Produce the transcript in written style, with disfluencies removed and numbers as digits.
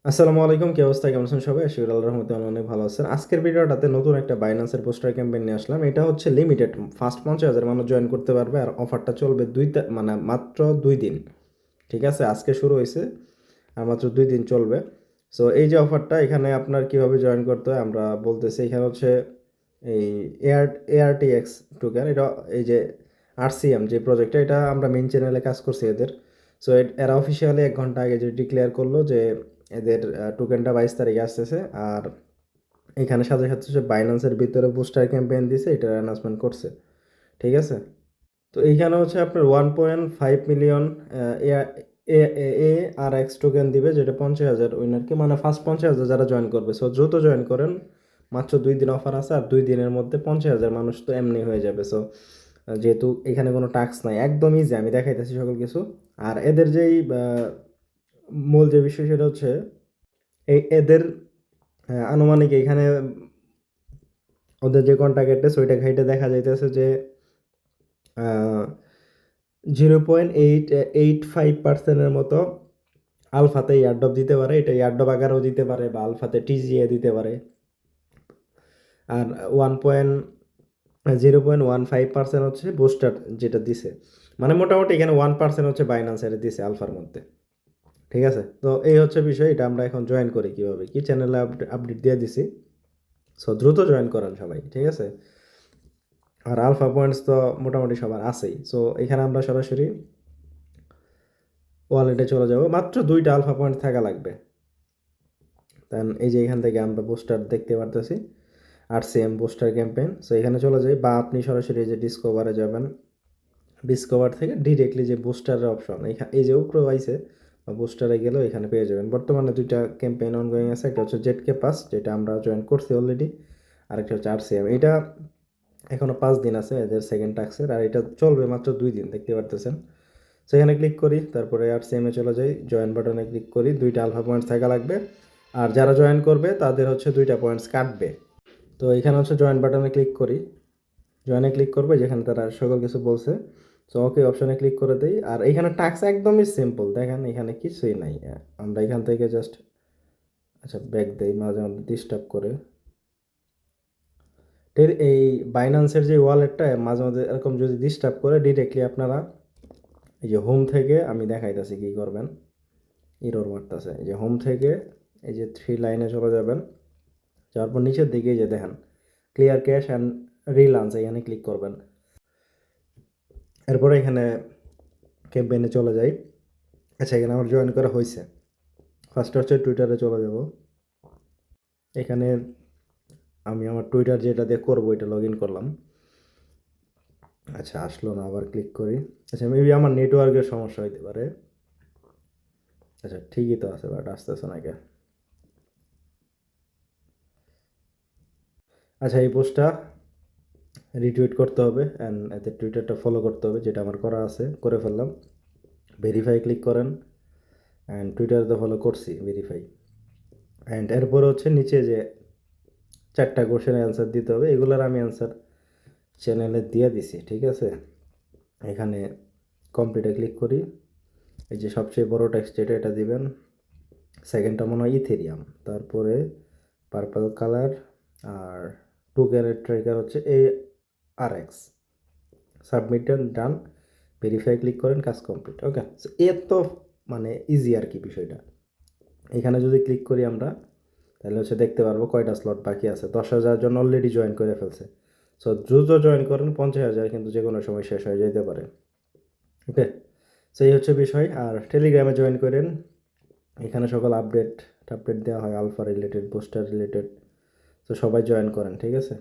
আসসালামু আলাইকুম, কি অবস্থা, কেমন আছেন সবাই? আশা করি আল্লাহর রহমতে অনেক ভালো আছেন। আজকের ভিডিওটাতে নতুন একটা বাইন্যান্সের পোস্টার ক্যাম্পেইন নিয়ে আসলাম। এটা হচ্ছে লিমিটেড, ফার্স্ট 50,000 মানুষ জয়েন করতে পারবে আর অফারটা চলবে মানে মাত্র 2 দিন। ঠিক আছে, আজকে শুরু হয়েছে আর মাত্র 2 দিন চলবে। সো এই যে অফারটা, এখানে আপনার কিভাবে জয়েন করতে হয় আমরা বলতেছি। এখানে হচ্ছে এই এআরটিএক্স টোকেন, এটা এই যে আরসিএম যে প্রজেক্টটা, এটা আমরা মেইন চ্যানেলে কাজ করছি এদের। সো এরা অফিসিয়ালি 1 ঘন্টা আগে যে ডিক্লেয়ার করলো যে এদের টোকেনটা 22 তারিখে আসতেছে। আর এখানে সাথে সাথে হচ্ছে বাইন্যান্সের ভিতরে বুস্টার ক্যাম্পেইন দিছে, এটার অ্যানাউন্সমেন্ট করছে। ঠিক আছে, তো এইখানে হচ্ছে আপনার 1.5 মিলিয়ন এ এ আর এক্স টোকেন দিবে, যেটা 50,000 উইনারকে, মানে ফার্স্ট 50,000 যারা জয়েন করবে। সো দ্রুত জয়েন করেন, মাত্র 2 দিন অফার আছে আর 2 দিনের মধ্যে 50,000 মানুষ তো এমনি হয়ে যাবে। সো যেহেতু এখানে কোনো টাস্ক নাই, একদম ইজি, আমি দেখাইতেছি সকল কিছু। আর এদের যেই মূল যে বিষয় সেটা হচ্ছে এদের আনুমানিক এখানে ওদের যে কন্ট্যাক্ট অ্যাড্রেস ওইটা ঘাইটে দেখা যাইতেছে যে 0.885%-এর মতো আলফাতে ইয়ারড্রপ দিতে পারে। এটা ইয়ারড্রপ আকারেও দিতে পারে বা আলফাতে টিজিএ দিতে পারে। আর 0.15% হচ্ছে বুস্টার যেটা দিছে, মানে মোটামুটি এখানে 1% হচ্ছে বাইন্যান্সের দিছে আলফার মধ্যে। ঠিক আছে, তো এই হচ্ছে বিষয়। এটা আমরা এখন জয়েন করি কীভাবে, কি চ্যানেলে আপডেট দিয়ে দিছি। সো দ্রুত জয়েন করেন সবাই, ঠিক আছে। আর আলফা পয়েন্টস তো মোটামুটি সবার আছেই। সো এখানে আমরা সরাসরি ওয়ালেটে চলে যাব, মাত্র 2টা আলফা পয়েন্ট থাকা লাগবে। দেন এই যে এখান থেকে আমরা বুস্টার দেখতে পারতেছি, আরসিএম বুস্টার ক্যাম্পেইন। সো এখানে চলে যাই, বা আপনি সরাসরি এই যে ডিসকভারে যাবেন, ডিসকভার থেকে ডিরেক্টলি যে বুস্টারের অপশন এই যে উপরে আইছে, বুস্টারে গেলেও এখানে পেয়ে যাবেন। বর্তমানে 2টা ক্যাম্পেইন অনগোয়িং আছে, একটা হচ্ছে জেটকে পাস, যেটা আমরা জয়েন করছি অলরেডি, আর একটা হচ্ছে আরসিএম। এটা এখনও 5 দিন আছে এদের সেকেন্ড টাস্কের, আর এটা চলবে মাত্র 2 দিন, দেখতে পারতেছেন। সেখানে ক্লিক করি, তারপরে আরসিএমে চলে যাই, জয়েন বাটনে ক্লিক করি। 2টা আলফা পয়েন্টস থাকা লাগবে, আর যারা জয়েন করবে তাদের হচ্ছে 2টা পয়েন্টস কাটবে। তো এখানে হচ্ছে জয়েন বাটনে ক্লিক করি, জয়েনে ক্লিক করবে, যেখানে তারা সকল কিছু বলছে। সো ওকে অপশনে ক্লিক করে দিই। আর এখানে টাস্ক একদমই সিম্পল, দেখেন এখানে কিছুই নাই। আমরা এখান থেকে জাস্ট আচ্ছা ব্যাক দেই, মাঝে মধ্যে ডিস্টার্ব করে। এই বাইন্যান্সের যে ওয়ালেটটা মাঝে মাঝে এরকম যদি ডিস্টার্ব করে, ডিরেক্টলি আপনারা এই যে হোম থেকে, আমি দেখাইতেছি কী করবেন। ইরর মারতেছে, এই যে হোম থেকে এই যে 3 লাইনে চলে যাবেন, যাওয়ার পর নিচের দিকে এই যে দেখেন ক্লিয়ার ক্যাশ অ্যান্ড রিলান্স, এখানে ক্লিক করবেন। এরপরে এখানে ক্যাম্পেইনে চলে যাই। আচ্ছা, এখানে আমার জয়েন করা হয়েছে। ফার্স্ট হচ্ছে টুইটারে চলে যাব। এখানে আমি আমার টুইটার যেটা দিয়ে করবো এটা লগ ইন করলাম। আচ্ছা, আসলো না, আবার ক্লিক করি। আচ্ছা, মেবি আমার নেটওয়ার্কের সমস্যা হইতে পারে। আচ্ছা, ঠিকই তো আছে, বাট আসতেছে না কে। আচ্ছা, এই পোস্টটা রিটুইট করতে হবে অ্যান্ড এতে টুইটারটা ফলো করতে হবে, যেটা আমার করা আছে, করে ফেললাম। ভেরিফাই ক্লিক করেন, অ্যান্ড টুইটারে তো ফলো করছি, ভেরিফাই। অ্যান্ড এরপর হচ্ছে নিচে যে 4টা কোশ্চেনের অ্যান্সার দিতে হবে, এগুলোর আমি অ্যান্সার চ্যানেলে দিয়ে দিছি। ঠিক আছে, এখানে কমপ্লিটে ক্লিক করি। এই যে সবচেয়ে বড় টেক্সট যেটা, এটা দিবেন। সেকেন্ডটা মনে হয় ইথেরিয়াম, তারপরে পার্পল কালার, আর টোকেনের ট্রেকার হচ্ছে ARX। সাবমিট ডান, ভেরিফাই ক্লিক করেন, কাজ কমপ্লিট। ওকে, সো এর তো মানে ইজি আর কি বিষয়টা। এখানে যদি ক্লিক করি আমরা, তাহলে হচ্ছে দেখতে পারবো কয়টা স্লট বাকি আছে। 10,000 জন অলরেডি জয়েন করে ফেলছে। সো দ্রুত জয়েন করেন, 50,000 কিন্তু যে কোনো সময় শেষ হয়ে যেতে পারে। ওকে, সেই হচ্ছে বিষয়। আর টেলিগ্রামে জয়েন করেন, এখানে সকল আপডেট দেওয়া হয়, আলফা রিলেটেড, বুস্টার রিলেটেড। তো সবাই জয়েন করেন, ঠিক আছে।